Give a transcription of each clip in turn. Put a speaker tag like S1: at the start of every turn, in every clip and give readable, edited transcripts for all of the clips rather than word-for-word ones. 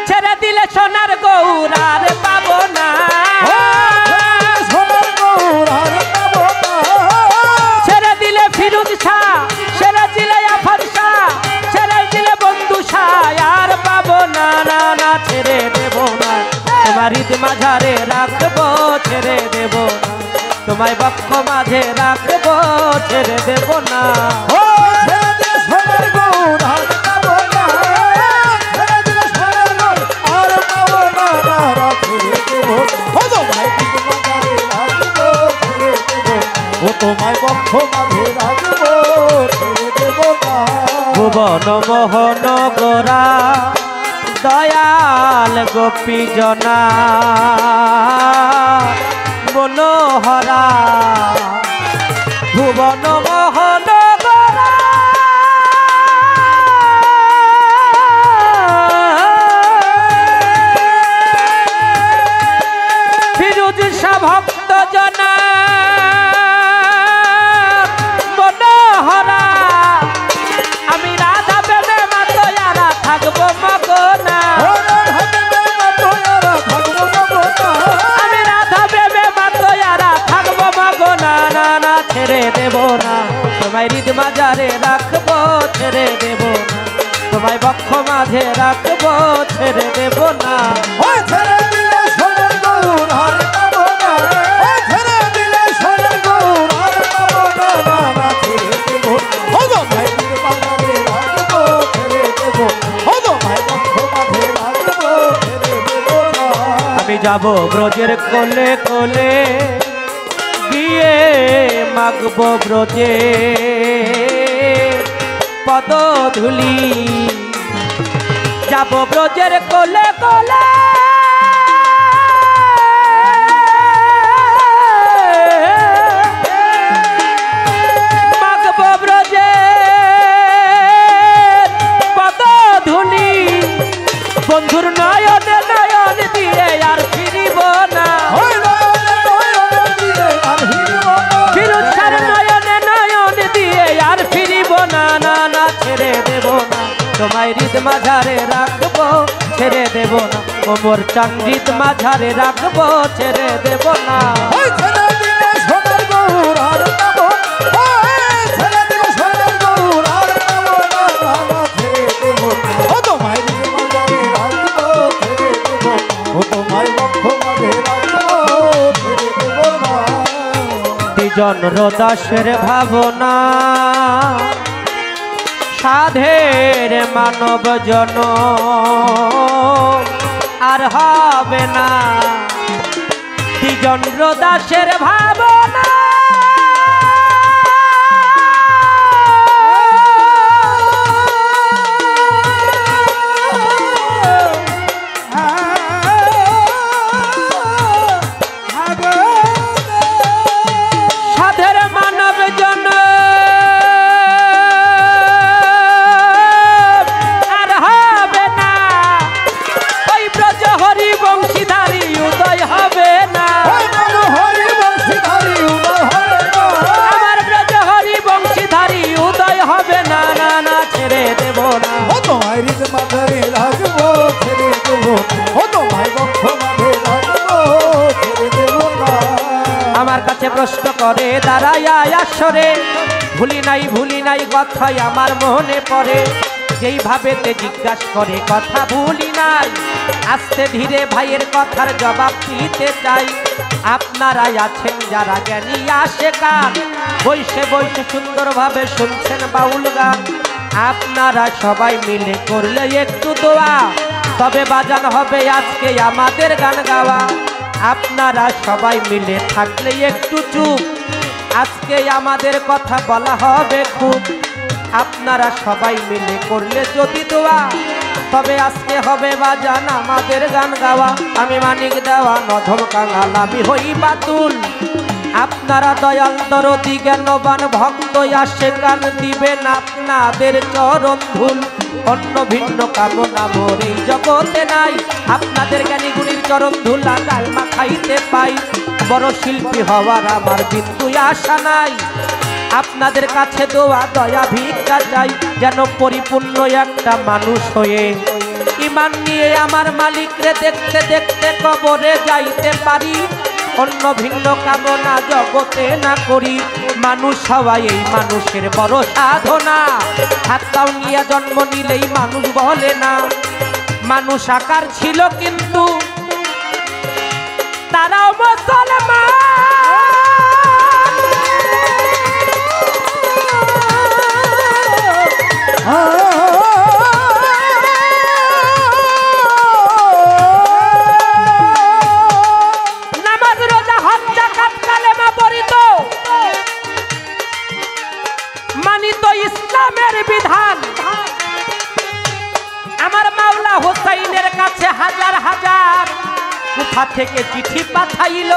S1: ছেড়ে দিলে সোনার গৌর আর পাবো না,
S2: সোনার গৌর আর পাবো না।
S1: ছেড়ে দিলে ফিরোজ শাহ, ছেড়ে দিলে আফার শাহ, ছেড়ে দিলে বন্ধু শাহ আর পাবো না, না না ছেড়ে দেব না। তোমার ঈদ মাঝারে রাখবো, ছেড়ে দেব না। তোমায় বক্ষ মাঝে রাখবো, ছেড়ে দেব না।
S2: ও ছেড়ে দিলে সোনার গৌর আর পাবো না, ছেড়ে দিলে সোনার গৌর আর পাবো না, না না ছেড়ে দেব না। ও তোমায় ঈদ মাঝারে রাখবো, ছেড়ে দেব না। ও তোমায় বক্ষ মাঝে রাখবো, ছেড়ে দেব না।
S1: ভুবন মোহন গোরা দয়াল গোপী জনা মনোহরা, ভুবন মোহন গোরা ফিরোজ শাহ ভক্ত জনা মনোহরা, আমি রাধা প্রেমে মাতোয়ারা থাকবো মগনা, আমি রাধা প্রেমে মাতোয়ারা থাকবো মগনা, না না ছেড়ে দেব না। তোমায় হৃদ মাঝারে রাখবো, ছেড়ে দেব না। তোমায় বক্ষ মাঝে রাখবো, ছেড়ে দেব না।
S2: ছেড়ে দিলে সোনার গৌর আর পাবো না, ছেড়ে দিলে সোনার গৌর আর পাবো না, না না ছেড়ে দেব না। ও তোমায় ঈদ মাঝারে রাখবো, ছেড়ে দেব না। ও তোমায় বক্ষ মাঝে রাখবো, ছেড়ে দেব না।
S1: আমি যাব ব্রজের কোলে কোলে গিয়ে মাগবো ব্রজে পদধূলি, যাব ব্রজের কোলে কোলে মাগবো ব্রজে পদধূলি, বন্ধুর নয়নে নয়ন দিয়ে আর ফিরিব না, ফিরোজ শাহর নয়নে নয়ন দিয়ে আর ফিরিব না, না না ছেড়ে দেব না। তোমায় হৃদ মাঝারে রাখবো, ছেড়ে দেব না। ওমর চাঁদ হৃদ মাঝারে রাখবো, ছেড়ে দেব না।
S2: ছেড়ে দিলে সোনার গৌর আর পাবো না, ছেড়ে দিলে সোনার গৌর আর পাবো না, না না ছেড়ে দেব না। ও তোমায় ঈদ মাঝারে রাখবো, ছেড়ে দেব না। ও তোমায় বক্ষ মাঝে রাখবো, ছেড়ে দেব না।
S1: দ্বিজন রদাসের ভাবনা সাধের মানব জন আর হবে না, দ্বিজন রদাসের ভাবনা সাধের মানব জন আর হবে না, ওই ব্রজ হরি বংশীধারী উদয় হবে না, আমার ব্রজ হরি বংশীধারী উদয় হবে না, না না ছেড়ে দেব না।
S2: ও তোমায় ঈদ মাঝারে রাখবো, ছেড়ে দেব না। ও তোমায় বক্ষ মাঝে রাখবো, ছেড়ে দেব না।
S1: আমার কাছে প্রশ্ন করে দাঁড়ায় আসরে, ভুলি নাই কথাই আমার মনে পড়ে, যেইভাবেতে জিজ্ঞাসা করে কথা ভুলি নাই, আস্তে ধীরে ভাইয়ের কথার জবাব দিতে চাই। আপনারাই আছেন যারা জ্ঞানী আসে কান, বৈশে বৈশে সুন্দরভাবে শুনছেন বাউল গান, আপনারা সবাই মিলে করলে একটু দোয়া, তবে বাজান হবে আজকে আমাদের গান গাওয়া। আপনারা সবাই মিলে থাকলে একটু চুপ, আজকে আমাদের কথা বলা হবে খুব, আপনারা সবাই মিলে করলে যদি দোয়া, তবে আজকে হবে বাজান আমাদের গান গাওয়া। আমি মানিক দেওয়া নধম কাঙাল, আমি হই বাতুল, আপনারা দয়াল দরদি জ্ঞানবান ভক্ত আসে গান দিবেন আপনাদের চরণ ধুল, অন্য ভিন্ন কামনা মোর এই জগতে নাই, আপনাদের জ্ঞানী গুণীর চরণ ধুলা গাল মাখাইতে পাই, বড় শিল্পী হওয়ার আমার বিন্দু আশা নাই, আপনাদের কাছে দোয়া দয়া ভিক্ষা চাই, যেন পরিপূর্ণ একটা মানুষ হয়ে ইমান নিয়ে আমার মালিকরে দেখতে দেখতে কবরে যাইতে পারি, অন্য ভিন্ন কামনা জগতে না করি। মানুষ হওয়া এই মানুষের বড় সাধনা, হাত পাও নিয়ে জন্ম নিলেই মানুষ বলে না। মানুষ আকার ছিল কিন্তু তারাও মুসলমান। নামাজ রোজা হজ যাকাত কালেমা পড়িত, মানিত ইসলামের বিধান। আমার মাওলা হোসাইনের কাছে হাজার হাজার কোথা থেকে চিঠি পাঠাইল।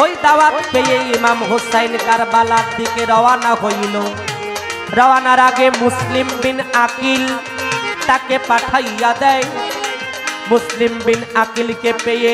S1: ওই দাওয়াত পেয়ে ইমাম হোসাইন কারবালার দিকে রওনা হইল। রওনার আগে মুসলিম বিন আকিল তাকে পাঠাইয়া দেয়। মুসলিম বিন আকিলকে পেয়ে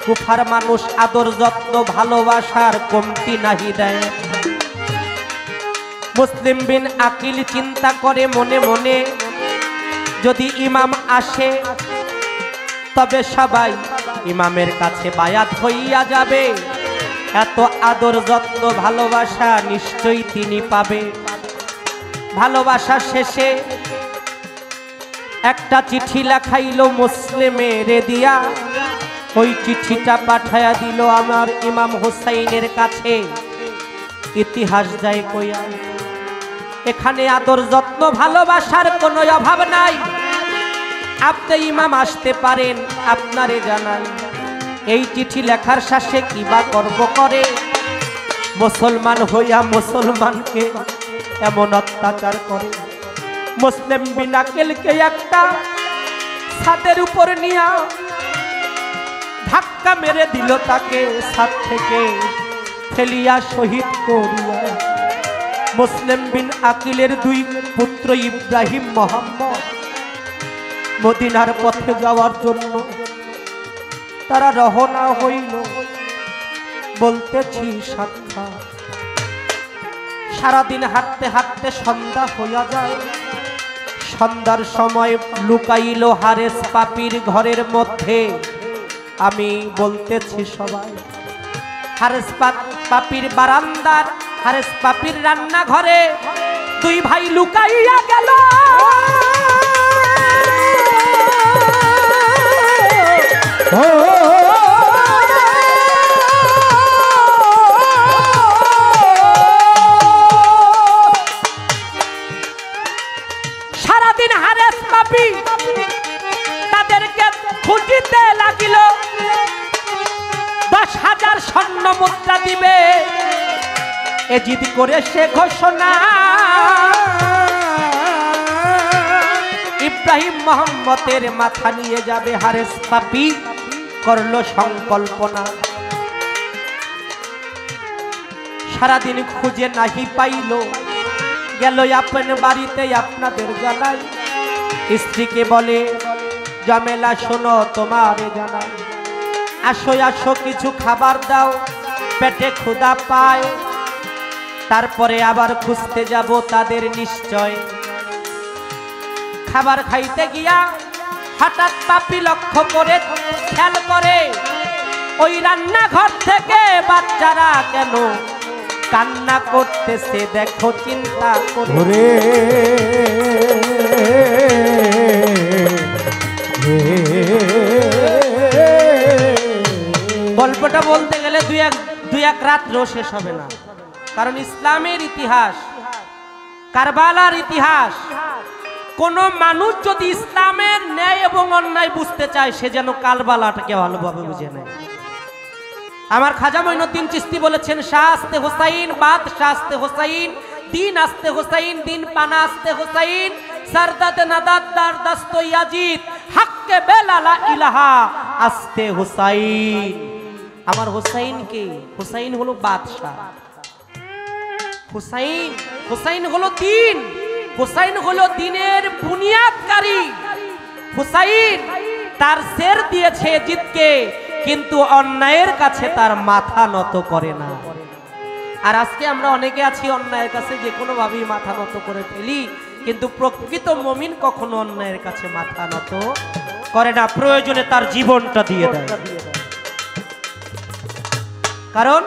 S1: কুফার মানুষ আদর যত্ন ভালোবাসার কমতি নাহি দেয়। মুসলিম বিন আকিল চিন্তা করে মনে মনে, যদি ইমাম আসে তবে সবাই ইমামের কাছে বায়াত হইয়া যাবে, এত আদর যত্ন ভালোবাসা নিশ্চয়ই তিনি পাবে। ভালোবাসা শেষে একটা চিঠি লেখাইল মুসলিমের দিয়া, ওই চিঠিটা পাঠায়া দিল আমার ইমাম হোসাইনের কাছে। ইতিহাস যায় কইয়া, এখানে আদর যত্ন ভালোবাসার কোনো অভাব নাই। আপনি ইমাম আসতে পারেন, আপনারে জানাই। এই চিঠি লেখার শেষে কিবা করব করে, মুসলমান হইয়া মুসলমানকে এমন অত্যাচার করে। মুসলিম বিন আকিলকে একটা ছাদের উপর নিয়া ধাক্কা মেরে দিল, তাকে ছাদ থেকে ফেলিয়া শহীদ করিয়া। মুসলিম বিন আকিলের দুই পুত্র ইব্রাহিম মোহাম্মদ মদিনার পথে যাওয়ার জন্য তারা রওনা হইল। বলতেছি সাক্ষাৎ, সারাদিন হাঁটতে হাঁটতে সন্ধ্যা হইয়া যায়। সন্ধ্যার সময় লুকাইল হারেস পাপির ঘরের মধ্যে। আমি বলতেছি সবাই, হারেস পাপির বারান্দার হারেস পাপির রান্নাঘরে দুই ভাই লুকাইয়া গেল। সারাদিন হারেস পাপি তাদেরকে খুঁজিতে লাগিল। 10,000 স্বর্ণ মুদ্রা দিবে এ জিদ করে সে ঘোষণা। ইব্রাহিম মোহাম্মদের মাথা নিয়ে যাবে হারেস পাপি করলো সংকল্পনা। সারাদিন খুঁজে নাহি পাইল, গেল আপন বাড়িতে। আপনাদের জানাই, স্ত্রীকে বলে জামেলা শোনো তোমারে জানাই, আসো আসো কিছু খাবার দাও, পেটে ক্ষুধা পায়। তারপরে আবার খুঁজতে যাব তাদের নিশ্চয়। খাবার খাইতে গিয়া হঠাৎ পাপি লক্ষ্য করে খেয়াল করে ওই রান্নাঘর থেকে বাচ্চারা কেন কান্না করতেছে। দেখো চিন্তা করে, গল্পটা বলতে গেলে দুই এক রাত্রেও শেষ হবে না। কারণ ইসলামের ইতিহাস, কারবালার ইতিহাস, কোন মানুষ যদি ইসলামের ন্যায় এবং অন্যায় বুঝতে চায় সে যেন কারবালাটাকে ভালোভাবে বুঝে নেয়। আমার খাজা মঈনুদ্দিন চিশতি বলেছেন, শাহ আস্তে হোসাইন, বাদ শাহ আস্তে হোসাইন, দিন আস্তে হোসাইন, দিন পানা আস্তে হোসাইন, সরদাদ নাদাদ দার দস্ত ইয়াজিদ, হক্কে বেলালা ইলাহা আস্তে হোসাইন। আমার হোসাইন কে? হোসাইন হলো বাদশাহ। হুসাইন, হুসাইন হলো দিন, হুসাইন হলো দিনের বুনিয়াদকারী। হুসাইন তার শের দিয়েছে জিতকে, কিন্তু অন্যায়ের কাছে তার মাথা নত করে না। আর আজকে আমরা অনেকে আছি অন্যায়ের কাছে যে কোনো ভাবেই মাথা নত করে ফেলি, কিন্তু প্রকৃত মুমিন কখনো অন্যায়ের কাছে মাথা নত করে না, প্রয়োজনে তার জীবনটা দিয়ে দেয়। কারণ